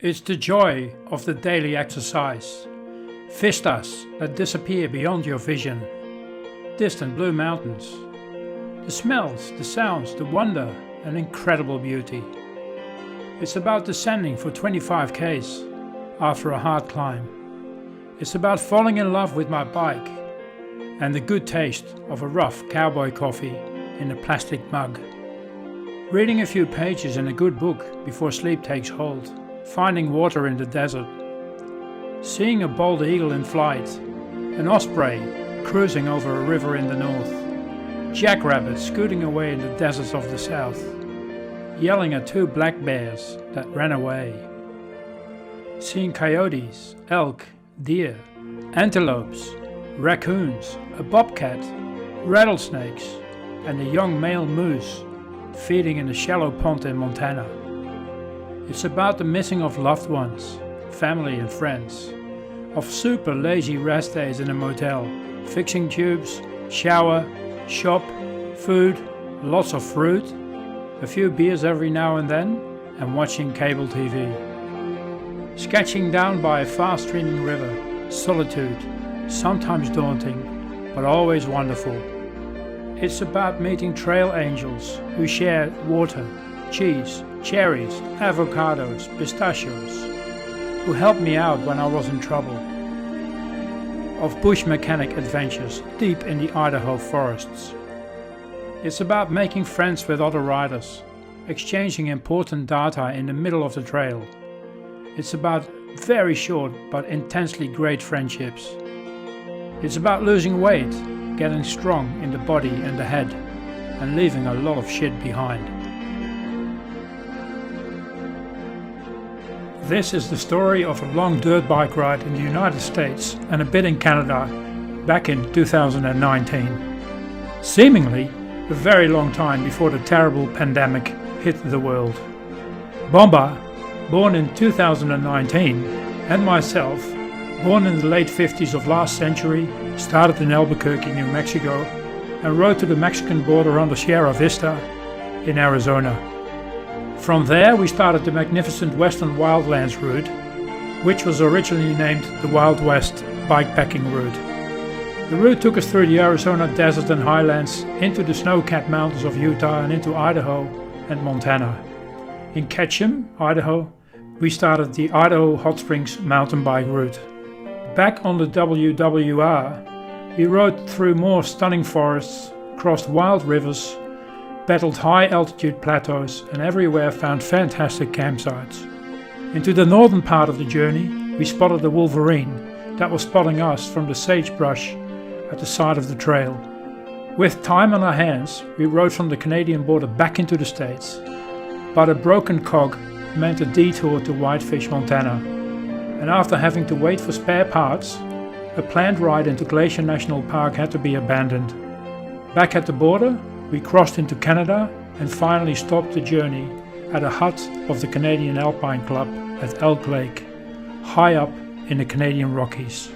It's the joy of the daily exercise. Vistas that disappear beyond your vision. Distant blue mountains. The smells, the sounds, the wonder and incredible beauty. It's about descending for 25 k's after a hard climb. It's about falling in love with my bike and the good taste of a rough cowboy coffee in a plastic mug. Reading a few pages in a good book before sleep takes hold. Finding water in the desert. Seeing a bald eagle in flight. An osprey cruising over a river in the north. Jackrabbits scooting away in the deserts of the south. Yelling at two black bears that ran away. Seeing coyotes, elk, deer, antelopes, raccoons, a bobcat, rattlesnakes and a young male moose feeding in a shallow pond in Montana. It's about the missing of loved ones, family and friends, of super lazy rest days in a motel, fixing tubes, shower, shop, food, lots of fruit, a few beers every now and then, and watching cable TV. Sketching down by a fast streaming river, solitude, sometimes daunting, but always wonderful. It's about meeting trail angels who share water, cheese, cherries, avocados, pistachios, who helped me out when I was in trouble. Of bush mechanic adventures deep in the Idaho forests. It's about making friends with other riders, exchanging important data in the middle of the trail. It's about very short but intensely great friendships. It's about losing weight, getting strong in the body and the head, and leaving a lot of shit behind. This is the story of a long dirt bike ride in the United States and a bit in Canada back in 2019. Seemingly a very long time before the terrible pandemic hit the world. Bomba, born in 2019, and myself, born in the late 50s of last century, started in Albuquerque, New Mexico and rode to the Mexican border on the Sierra Vista in Arizona. From there we started the magnificent Western Wildlands route, which was originally named the Wild West Bikepacking Route. The route took us through the Arizona desert and highlands, into the snow-capped mountains of Utah and into Idaho and Montana. In Ketchum, Idaho, we started the Idaho Hot Springs mountain bike route. Back on the WWR, we rode through more stunning forests, crossed wild rivers, battled high altitude plateaus and everywhere found fantastic campsites. Into the northern part of the journey we spotted a wolverine that was spotting us from the sagebrush at the side of the trail. With time on our hands we rode from the Canadian border back into the States, but a broken cog meant a detour to Whitefish, Montana, and after having to wait for spare parts, a planned ride into Glacier National Park had to be abandoned. Back at the border we crossed into Canada and finally stopped the journey at a hut of the Canadian Alpine Club at Elk Lake, high up in the Canadian Rockies.